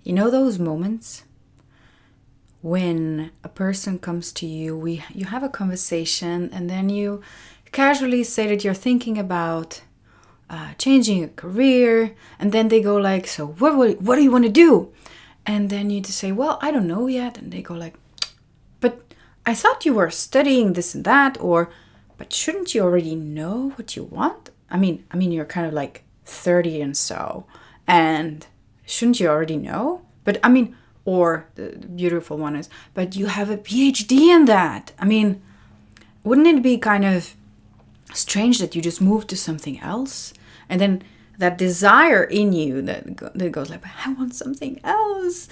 You know those moments when a person comes to you, you have a conversation, and then you casually say that you're thinking about changing a career, and then they go like, so what do you want to do? And then you just say, well, I don't know yet. And they go like, but I thought you were studying this and that, or, but shouldn't you already know what you want? I mean, you're kind of like 30 and so, and shouldn't you already know? But I mean, or the beautiful one is, but you have a PhD in that. I mean, wouldn't it be kind of strange that you just moved to something else? And then that desire in you that goes like, I want something else,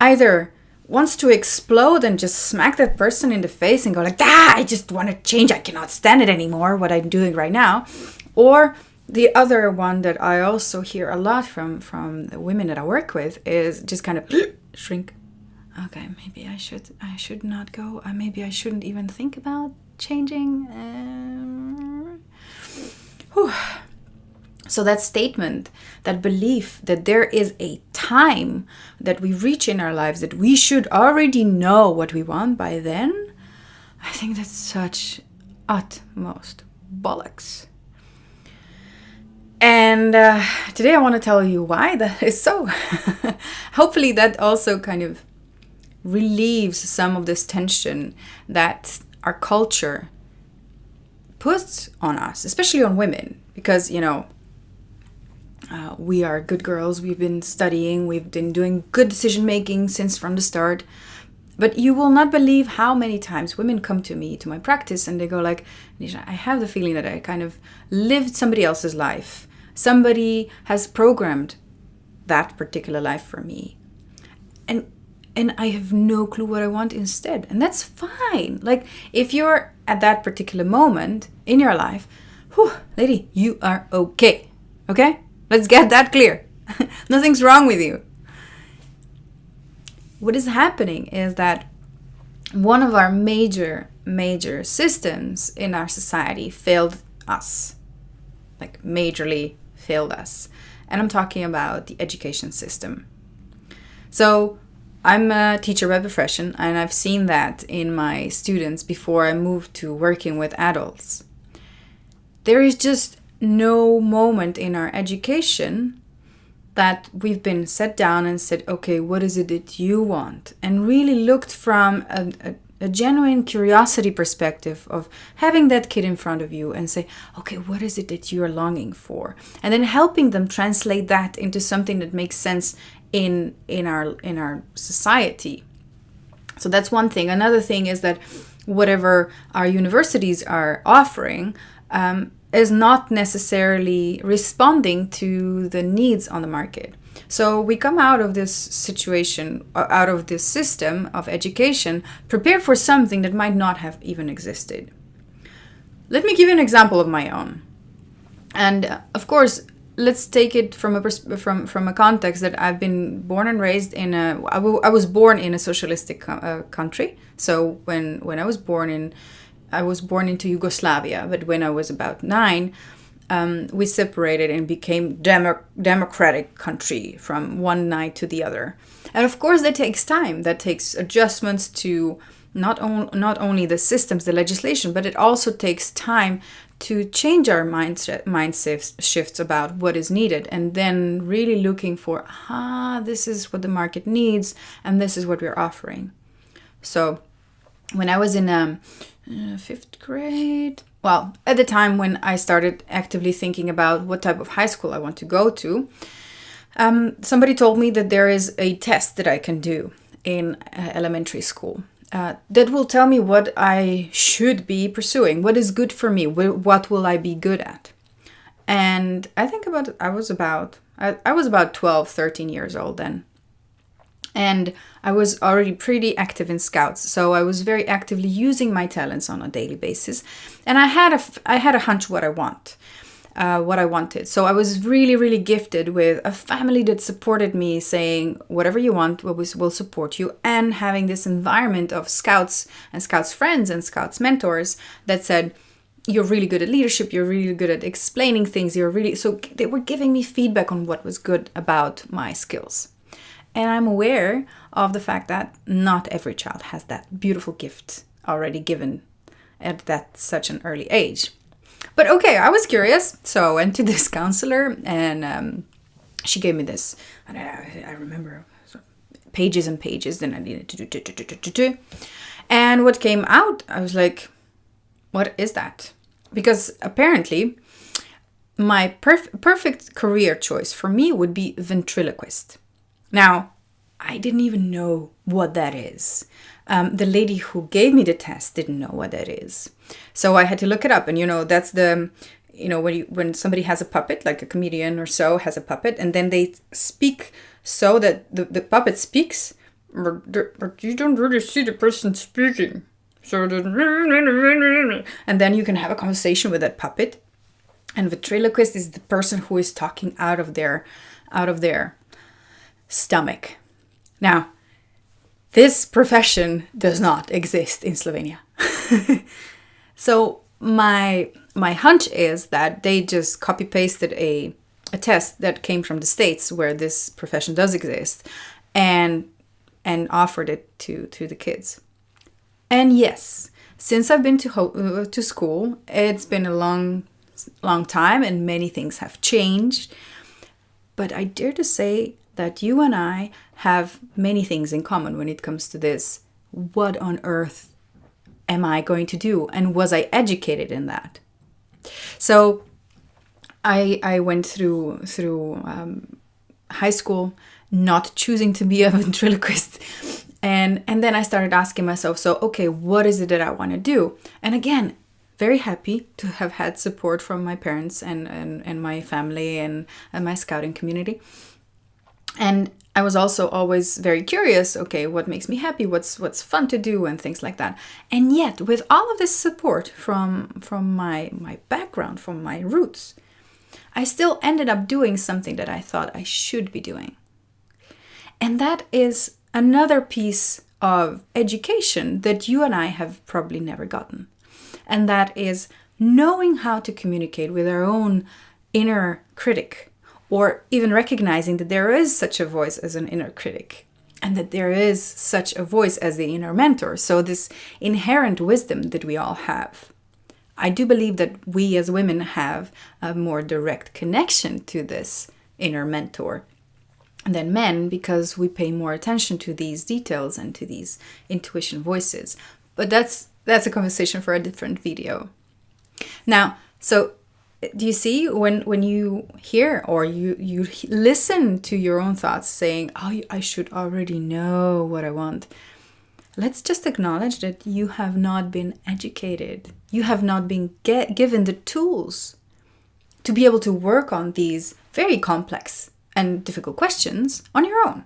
either wants to explode and just smack that person in the face and go like, I just want to change. I cannot stand it anymore, what I'm doing right now. Or the other one that I also hear a lot from the women that I work with is just kind of shrink. Okay, maybe I should not go. Maybe I shouldn't even think about changing. So that statement, that belief that there is a time that we reach in our lives that we should already know what we want by then, I think that's such utmost bollocks. And today I want to tell you why that is so. Hopefully that also kind of relieves some of this tension that our culture puts on us, especially on women, because, we are good girls, we've been studying, we've been doing good decision making since from the start. But you will not believe how many times women come to me, to my practice, and they go like, Nisha, I have the feeling that I kind of lived somebody else's life. Somebody has programmed that particular life for me. And I have no clue what I want instead. And that's fine. Like, if you're at that particular moment in your life, lady, you are okay. Okay? Let's get that clear. Nothing's wrong with you. What is happening is that one of our major systems in our society failed us. Like, majorly failed us. And I'm talking about the education system. So I'm a teacher by profession, and I've seen that in my students before I moved to working with adults. There is just no moment in our education that we've been sat down and said, okay, what is it that you want? And really looked from a genuine curiosity perspective of having that kid in front of you and say, okay, what is it that you're longing for? And then helping them translate that into something that makes sense in our society. So that's one thing. Another thing is that whatever our universities are offering is not necessarily responding to the needs on the market. So we come out of this situation, out of this system of education, prepared for something that might not have even existed. Let me give you an example of my own. And of course, let's take it from a context that I've been born and raised in I was born in a socialistic country. So when I was born into Yugoslavia, but when I was about 9, we separated and became democratic country from one night to the other. And of course, that takes time. That takes adjustments to not only the systems, the legislation, but it also takes time to change our mindset shifts about what is needed, and then really looking for, this is what the market needs, and this is what we're offering. So when I was in 5th grade, well, at the time when I started actively thinking about what type of high school I want to go to, somebody told me that there is a test that I can do in elementary school. That will tell me what I should be pursuing, what is good for me, what will I be good at. And I think I was about 12, 13 years old then. And I was already pretty active in Scouts, so I was very actively using my talents on a daily basis. And I had a hunch what I wanted. So I was really, really gifted with a family that supported me, saying, whatever you want, we'll support you. And having this environment of Scouts and Scouts friends and Scouts mentors that said, you're really good at leadership, you're really good at explaining things, so they were giving me feedback on what was good about my skills. And I'm aware of the fact that not every child has that beautiful gift already given at that such an early age. But okay, I was curious, so I went to this counselor, and she gave me this, and I remember pages and pages, then I needed to do. And what came out, I was like, what is that? Because apparently my perfect career choice for me would be ventriloquist. Now, I didn't even know what that is. The lady who gave me the test didn't know what that is. So I had to look it up. And, that's the, when somebody has a puppet, like a comedian or so has a puppet, and then they speak so that the puppet speaks, but you don't really see the person speaking. So and then you can have a conversation with that puppet. And ventriloquist is the person who is talking out of their stomach. Now, this profession does not exist in Slovenia. So my hunch is that they just copy pasted a test that came from the States where this profession does exist, and offered it to the kids. And yes, since I've been to school, it's been a long time and many things have changed. But I dare to say that you and I have many things in common when it comes to this. What on earth am I going to do? And was I educated in that? So I went through high school not choosing to be a ventriloquist. And then I started asking myself, so, okay, what is it that I want to do? And again, very happy to have had support from my parents and my family and my scouting community. And I was also always very curious, okay, what makes me happy? What's fun to do and things like that. And yet, with all of this support from my background, from my roots, I still ended up doing something that I thought I should be doing. And that is another piece of education that you and I have probably never gotten. And that is knowing how to communicate with our own inner critic, or even recognizing that there is such a voice as an inner critic, and that there is such a voice as the inner mentor. So this inherent wisdom that we all have. I do believe that we as women have a more direct connection to this inner mentor than men, because we pay more attention to these details and to these intuition voices. But that's a conversation for a different video. Now, so do you see when you hear or you listen to your own thoughts saying, oh, I should already know what I want. Let's just acknowledge that you have not been educated. You have not been given the tools to be able to work on these very complex and difficult questions on your own.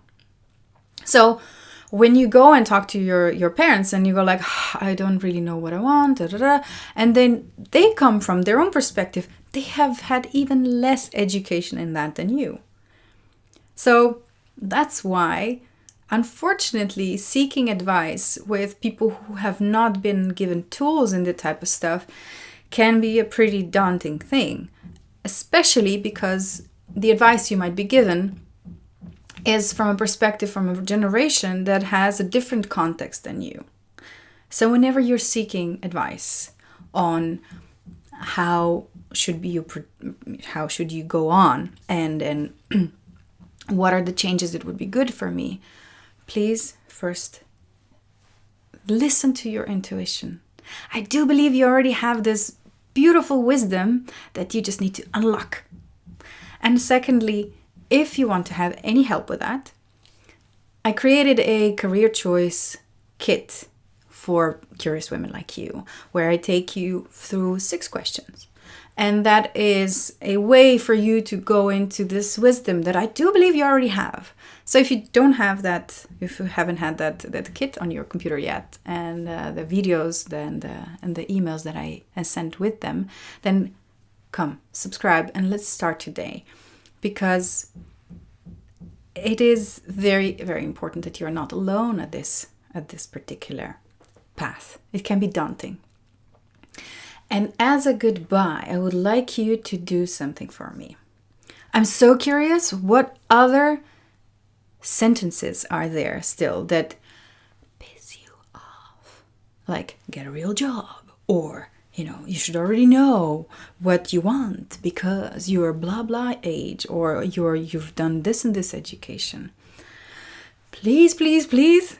So when you go and talk to your parents and you go like, I don't really know what I want, and then they come from their own perspective, they have had even less education in that than you. So that's why, unfortunately, seeking advice with people who have not been given tools in the type of stuff can be a pretty daunting thing, especially because the advice you might be given is from a perspective from a generation that has a different context than you. So whenever you're seeking advice on how should you go on and what are the changes that would be good for me, please first listen to your intuition. I do believe you already have this beautiful wisdom that you just need to unlock. And secondly, if you want to have any help with that, I created a career choice kit for curious women like you, where I take you through 6 questions. And that is a way for you to go into this wisdom that I do believe you already have. So if you don't have that, if you haven't had that kit on your computer yet, and the videos and the emails that I sent with them, then come, subscribe, and let's start today. Because it is very, very important that you're not alone at this particular path. It can be daunting. And as a goodbye, I would like you to do something for me. I'm so curious what other sentences are there still that piss you off? Like, get a real job, or, you should already know what you want because you're blah blah age, or you've done this and this education. Please, please, please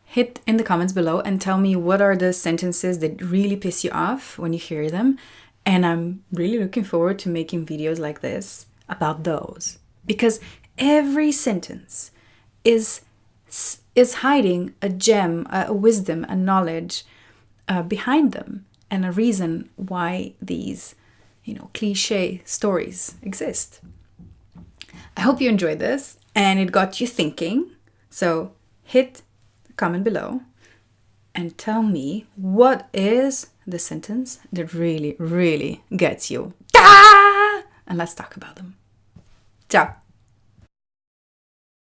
hit in the comments below and tell me what are the sentences that really piss you off when you hear them. And I'm really looking forward to making videos like this about those, because every sentence is hiding a gem, a wisdom, a knowledge behind them, and a reason why these, cliche stories exist. I hope you enjoyed this and it got you thinking. So hit the comment below and tell me, what is the sentence that really, really gets you? And let's talk about them. Ciao.